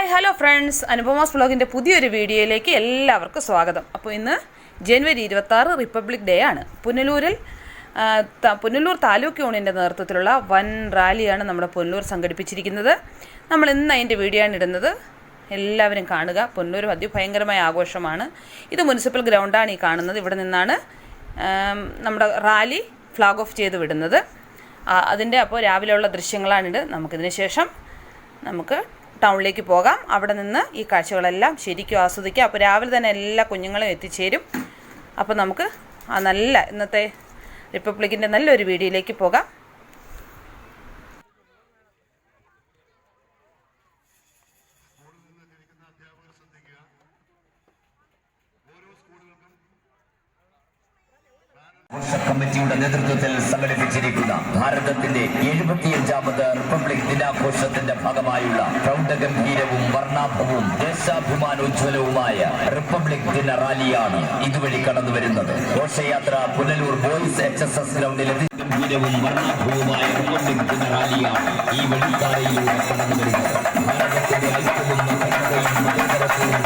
Hi hello friends, അനുപമാസ് വ്ളോഗിൻ്റെ പുതിയൊരു വീഡിയോയിലേക്ക് എല്ലാവർക്കും സ്വാഗതം. അപ്പോൾ ഇന്ന് ജനുവരി 26 റിപ്പബ്ലിക് ഡേ ആണ്. പുനലൂർ താലൂക്ക് യൂണിയൻ്റെ നേതൃത്വത്തിലുള്ള വൻ റാലിയാണ് നമ്മുടെ പുനലൂർ സംഘടിപ്പിച്ചിരിക്കുന്നത്. നമ്മൾ ഇന്ന് അതിൻ്റെ വീഡിയോ ആണ് ഇടുന്നത്. എല്ലാവരും കാണുക. പുനലൂർ അതിഭയങ്കരമായ ആഘോഷമാണ്. ഇത് മുനിസിപ്പൽ ഗ്രൗണ്ടാണ് ഈ കാണുന്നത്. ഇവിടെ നിന്നാണ് നമ്മുടെ റാലി ഫ്ലാഗ് ഓഫ് ചെയ്ത് വിടുന്നത്. അതിൻ്റെ അപ്പോൾ രാവിലെയുള്ള ദൃശ്യങ്ങളാണിത്. നമുക്കിതിന് ശേഷം നമുക്ക് ടൗണിലേക്ക് പോകാം. അവിടെ നിന്ന് ഈ കാഴ്ചകളെല്ലാം ശരിക്കും ആസ്വദിക്കാം. അപ്പോൾ രാവിലെ തന്നെ എല്ലാ കുഞ്ഞുങ്ങളും എത്തിച്ചേരും. അപ്പോൾ നമുക്ക് ഇന്നത്തെ റിപ്പബ്ലിക്കിൻ്റെ നല്ലൊരു വീഡിയോയിലേക്ക് പോകാം. കമ്മിറ്റിയുടെ നേതൃത്വത്തിൽ സംഘടിപ്പിച്ചിരിക്കുന്ന ഭാരതത്തിന്റെ 75ാമത് റിപ്പബ്ലിക് ദിനാഘോഷത്തിന്റെ ഭാഗമായുള്ള പ്രൗഢഗംഭീരവും വർണ്ണാഭവും ദേശാഭിമാനോജ്വലവുമായ റിപ്പബ്ലിക് ദിന റാലിയാണ് ഇതുവഴി കടന്നുവരുന്നത്. ഘോഷയാത്ര പുനലൂർ ബോയ്സ് HSS ഗ്രൗണ്ടിലെത്തി ഗംഭീരവും വർണ്ണാഭവുമായ റിപ്പബ്ലിക് ദിന റാലിയാണ് ഈ വഴിത്താരയിലൂടെ കടന്നുവരുന്നത്. ഭാരതത്തിന്റെ ഐക്യവും മതേതരത്വവും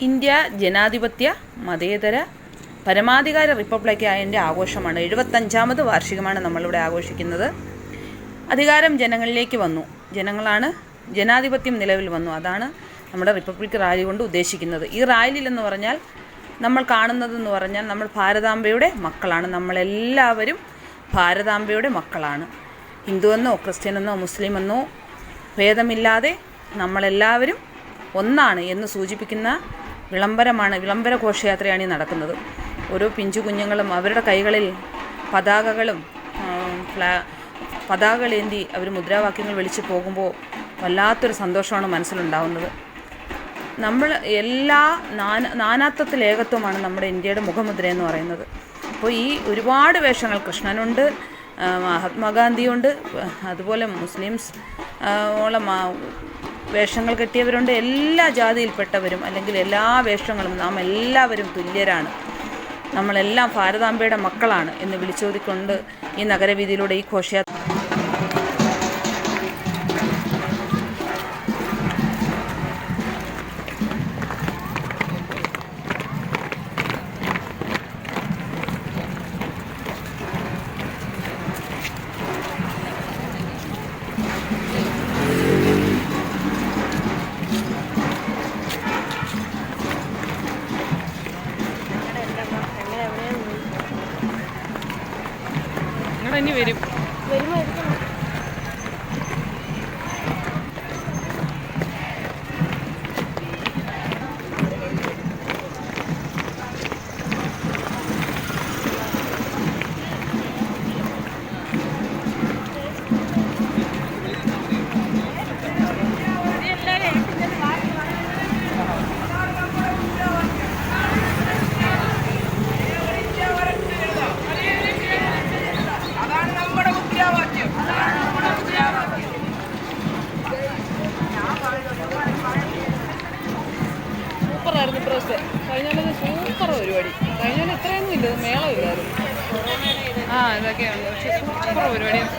ഇന്ത്യ ജനാധിപത്യ മതേതര പരമാധികാര റിപ്പബ്ലിക്കായതിൻ്റെ ആഘോഷമാണ്. 75ാമത് വാർഷികമാണ് നമ്മളിവിടെ ആഘോഷിക്കുന്നത്. അധികാരം ജനങ്ങളിലേക്ക് വന്നു, ജനാധിപത്യം നിലവിൽ വന്നു. അതാണ് നമ്മുടെ റിപ്പബ്ലിക് റാലി കൊണ്ട് ഉദ്ദേശിക്കുന്നത്. ഈ റാലിയിലെന്ന് പറഞ്ഞാൽ നമ്മൾ കാണുന്നതെന്ന് പറഞ്ഞാൽ നമ്മൾ ഭാരതാംബയുടെ മക്കളാണ്. നമ്മളെല്ലാവരും ഭാരതാംബയുടെ മക്കളാണ്. ഹിന്ദുവെന്നോ ക്രിസ്ത്യനെന്നോ മുസ്ലിമെന്നോ ഭേദമില്ലാതെ നമ്മളെല്ലാവരും ഒന്നാണ് എന്ന് സൂചിപ്പിക്കുന്ന വിളംബര ഘോഷയാത്രയാണ് ഈ നടക്കുന്നത്. ഓരോ പിഞ്ചു കുഞ്ഞുങ്ങളും അവരുടെ കൈകളിൽ പതാകകളേന്തി അവർ മുദ്രാവാക്യങ്ങൾ വിളിച്ച് പോകുമ്പോൾ വല്ലാത്തൊരു സന്തോഷമാണ് മനസ്സിലുണ്ടാവുന്നത്. നമ്മൾ എല്ലാ നാനാത്വത്തിൽ ഏകത്വമാണ് നമ്മുടെ ഇന്ത്യയുടെ മുഖമുദ്ര എന്ന് പറയുന്നത്. അപ്പോൾ ഈ ഒരുപാട് വേഷങ്ങൾ, കൃഷ്ണനുണ്ട്, മഹാത്മാഗാന്ധിയുണ്ട്, അതുപോലെ മുസ്ലിംസ് ഓളം വേഷങ്ങൾ കെട്ടിയവരുണ്ട്. എല്ലാ ജാതിയിൽപ്പെട്ടവരും അല്ലെങ്കിൽ എല്ലാ വേഷങ്ങളും നാം എല്ലാവരും തുല്യരാണ്, നമ്മളെല്ലാം ഭാരതാംബയുടെ മക്കളാണ് എന്ന് വിളിച്ചോതിക്കൊണ്ട് ഈ നഗരവീതിയിലൂടെ ഈ ഘോഷയാത്ര ഇനി വരും. സൂപ്പറായിരുന്നു ഇപ്രാവശ്യത്തെ. കഴിഞ്ഞാലത് സൂപ്പർ പരിപാടി. കഴിഞ്ഞാൽ ഇത്രയൊന്നും ഇല്ല, മേളമില്ലായിരുന്നു. ഇതൊക്കെയുണ്ട്, പക്ഷെ സൂപ്പർ പരിപാടിയാണ്.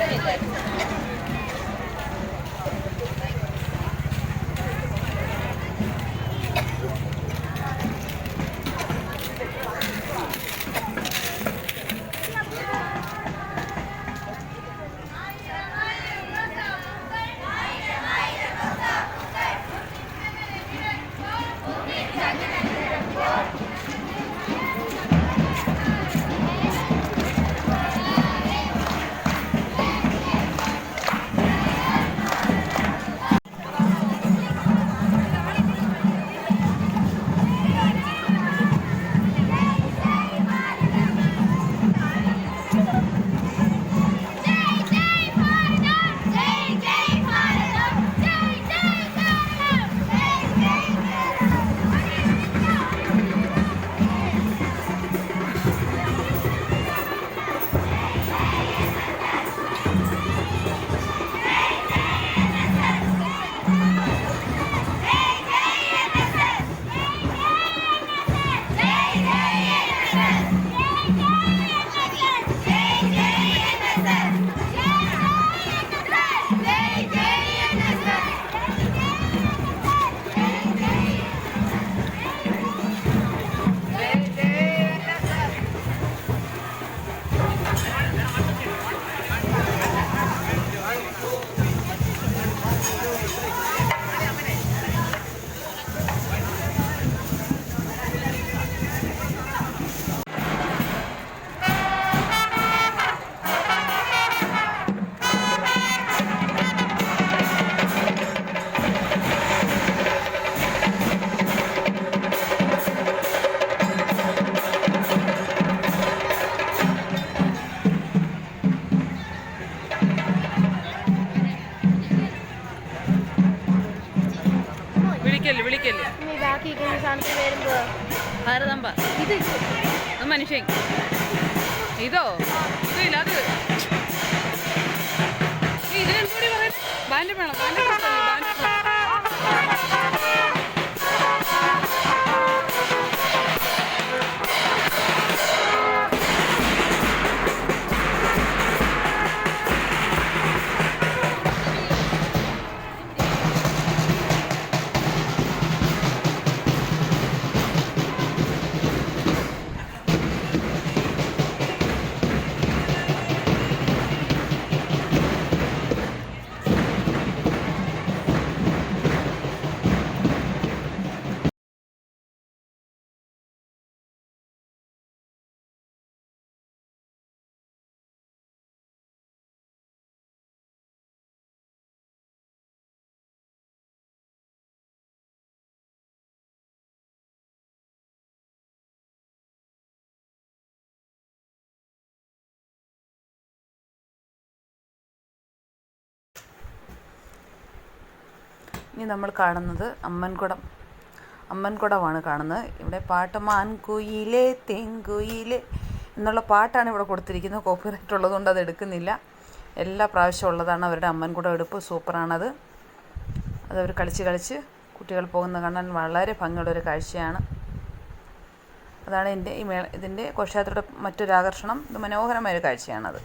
വിളിക്കല്ലേ ഭാരതാംബ. ഇത് മനുഷ്യൻ. ഇതോ ഇതില്ല, അത് ഇതിനെന്തൂടി പറയുന്നത്? ബാൻഡ് വേണം, ഇനി നമ്മൾ കാണുന്നത് അമ്മൻകുടമാണ് കാണുന്നത്. ഇവിടെ പാട്ട് മാൻകുയിലേ തേങ്കുയിലേ എന്നുള്ള പാട്ടാണ് ഇവിടെ കൊടുത്തിരിക്കുന്നത്. കോപ്പിറൈറ്റ് ഉള്ളതുകൊണ്ട് അത് എടുക്കുന്നില്ല. എല്ലാ പ്രാവശ്യവും ഉള്ളതാണ് അവരുടെ അമ്മൻകുടം എടുപ്പ്. സൂപ്പറാണത്. അതവർ കളിച്ച് കുട്ടികൾ പോകുന്നത് കാണാൻ വളരെ ഭംഗിയുള്ളൊരു കാഴ്ചയാണ്. അതാണ് ഇതിൻ്റെ ഘോഷയാത്രയുടെ മറ്റൊരു ആകർഷണം. ഇത് മനോഹരമായൊരു കാഴ്ചയാണത്.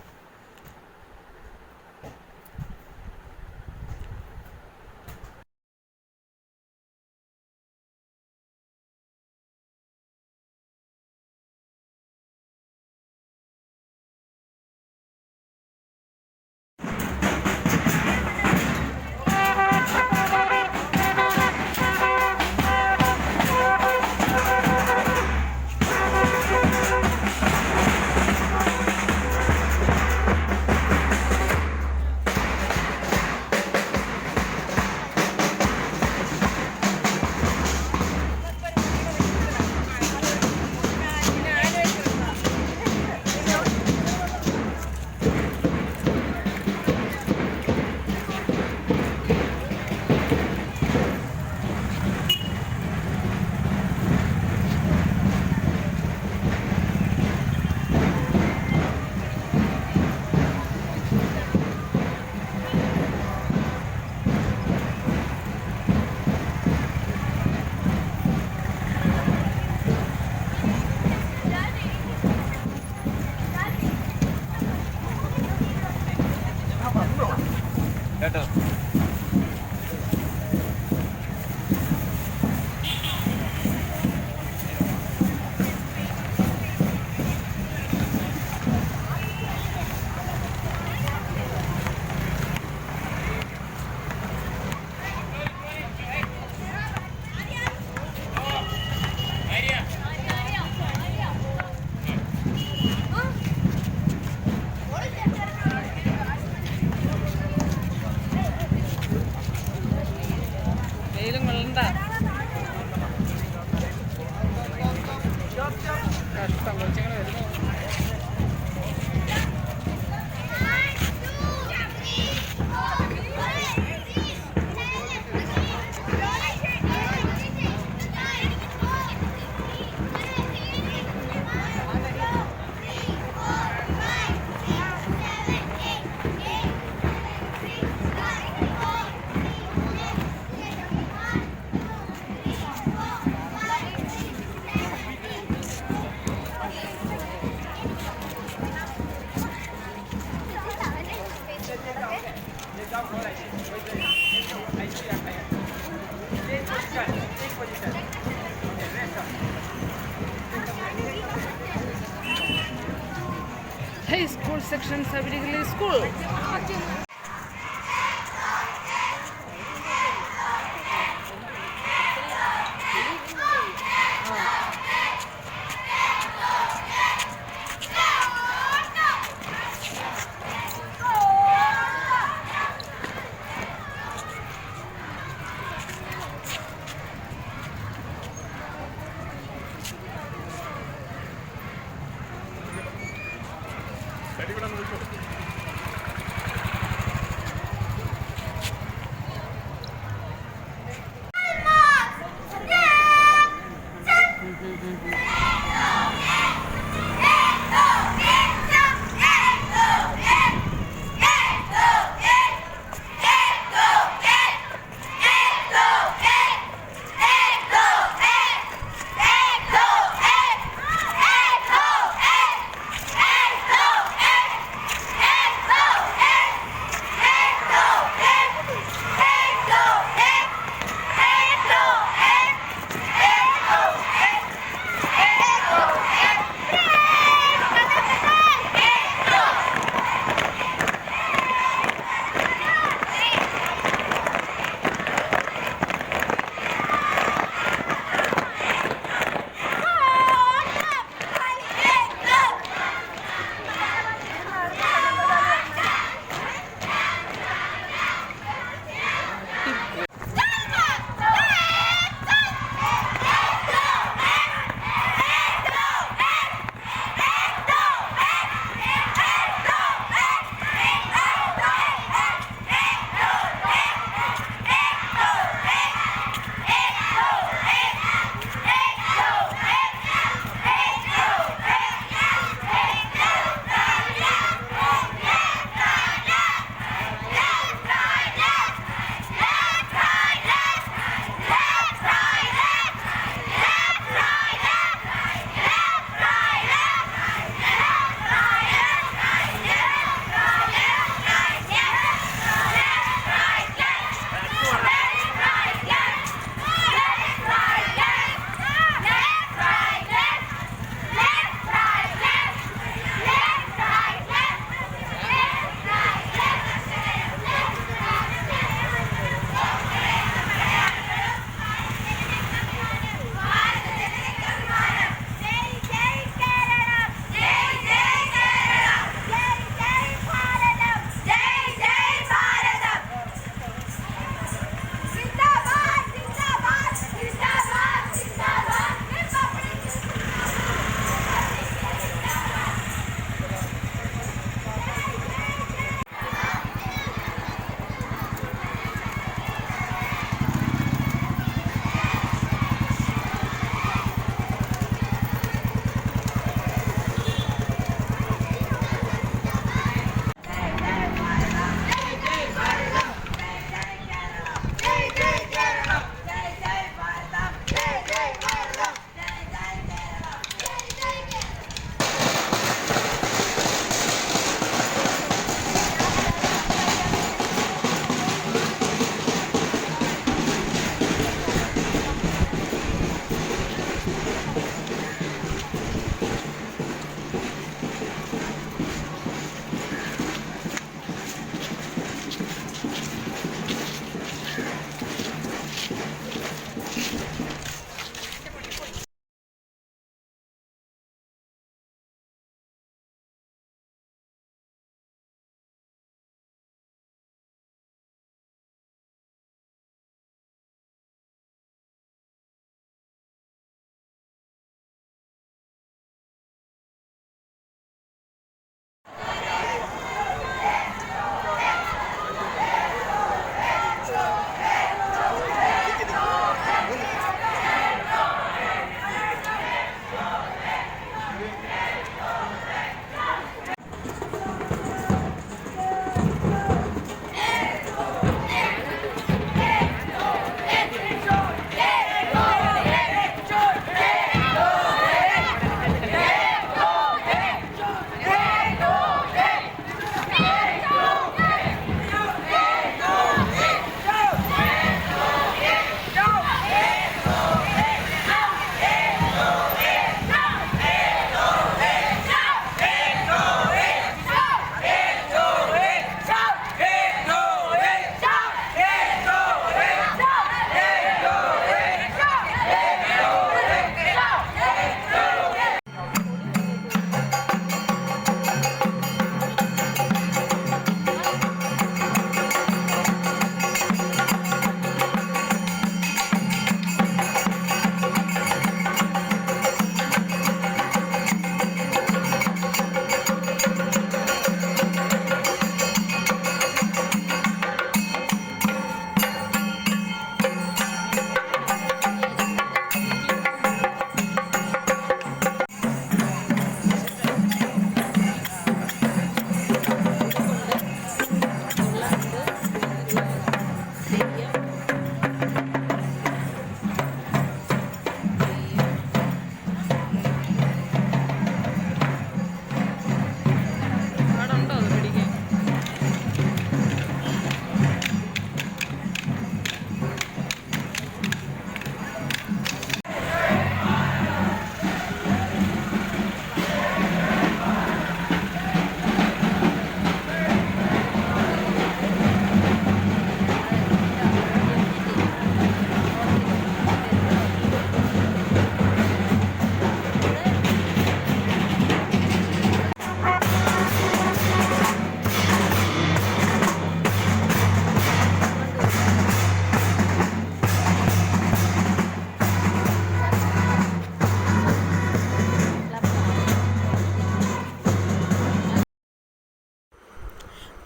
കേട്ടോ വെയിലും കൊള്ളണ്ട. കഷ്ടം കൊച്ചുങ്ങൾ വരുന്നു. High school section Sabirigili School.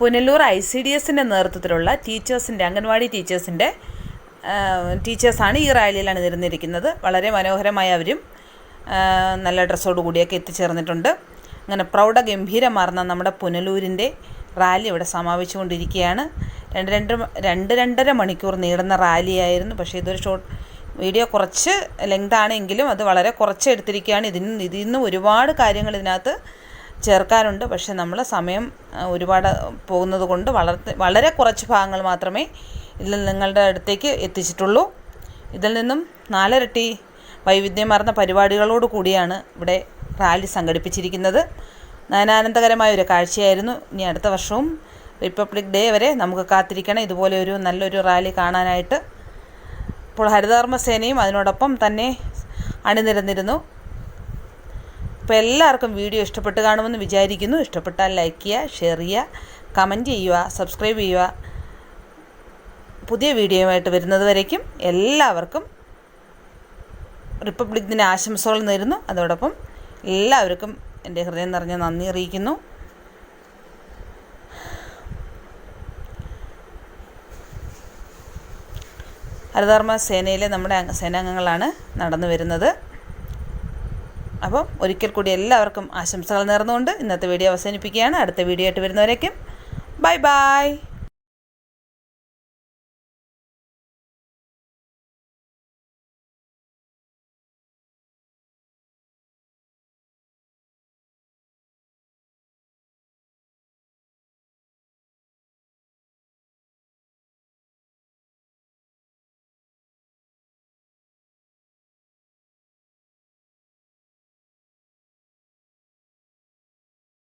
Punalur ICDSൻ്റെ നേതൃത്വത്തിലുള്ള അംഗൻവാടി ടീച്ചേഴ്സാണ് ഈ റാലിയിൽ അണിനിരന്നിരിക്കുന്നത്. വളരെ മനോഹരമായി അവരും നല്ല ഡ്രസ്സോടു കൂടിയൊക്കെ എത്തിച്ചേർന്നിട്ടുണ്ട്. അങ്ങനെ പ്രൗഢഗംഭീരമാർന്ന നമ്മുടെ പുനലൂരിൻ്റെ റാലി ഇവിടെ സമാപിച്ചുകൊണ്ടിരിക്കുകയാണ്. 2-2.5 മണിക്കൂർ നീളുന്ന റാലിയായിരുന്നു. പക്ഷേ ഇതൊരു വീഡിയോ കുറച്ച് ലെങ്ത് ആണെങ്കിലും അത് വളരെ കുറച്ച് എടുത്തിരിക്കുകയാണ്. ഇതിൽ നിന്നും ഒരുപാട് കാര്യങ്ങൾ ഇതിനകത്ത് ചേർക്കാനുണ്ട്. പക്ഷേ നമ്മൾ സമയം ഒരുപാട് പോകുന്നത് കൊണ്ട് വളരെ കുറച്ച് ഭാഗങ്ങൾ മാത്രമേ ഇതിൽ നിങ്ങളുടെ അടുത്തേക്ക് എത്തിച്ചിട്ടുള്ളൂ. ഇതിൽ നിന്നും 4 ഇരട്ടി വൈവിധ്യമാർന്ന പരിപാടികളോട് കൂടിയാണ് ഇവിടെ റാലി സംഘടിപ്പിച്ചിരിക്കുന്നത്. നയനാനന്ദകരമായ ഒരു കാഴ്ചയായിരുന്നു. ഇനി അടുത്ത വർഷവും റിപ്പബ്ലിക് ഡേ വരെ നമുക്ക് കാത്തിരിക്കണം ഇതുപോലെ ഒരു നല്ലൊരു റാലി കാണാനായിട്ട്. ഇപ്പോൾ ഹരിതകർമ്മസേനയും അതിനോടൊപ്പം തന്നെ അണിനിരന്നിരുന്നു. അപ്പോൾ എല്ലാവർക്കും വീഡിയോ ഇഷ്ടപ്പെട്ട് കാണുമെന്ന് വിചാരിക്കുന്നു. ഇഷ്ടപ്പെട്ടാൽ ലൈക്ക് ചെയ്യുക, ഷെയർ ചെയ്യുക, കമൻറ്റ് ചെയ്യുക, സബ്സ്ക്രൈബ് ചെയ്യുക. പുതിയ വീഡിയോയുമായിട്ട് വരുന്നത് വരേക്കും എല്ലാവർക്കും റിപ്പബ്ലിക് ദിന ആശംസകൾ നേരുന്നു. അതോടൊപ്പം എല്ലാവർക്കും എൻ്റെ ഹൃദയം നിറഞ്ഞ നന്ദി അറിയിക്കുന്നു. ഹരിതകർമ്മ സേനയിലെ നമ്മുടെ സേനാംഗങ്ങളാണ് നടന്നു വരുന്നത്. അപ്പം ഒരിക്കൽ കൂടി എല്ലാവർക്കും ആശംസകൾ നേർന്നുകൊണ്ട് ഇന്നത്തെ വീഡിയോ അവസാനിപ്പിക്കുകയാണ്. അടുത്ത വീഡിയോ ആയിട്ട് വരുന്നവരേക്കും ബൈ ബൈ.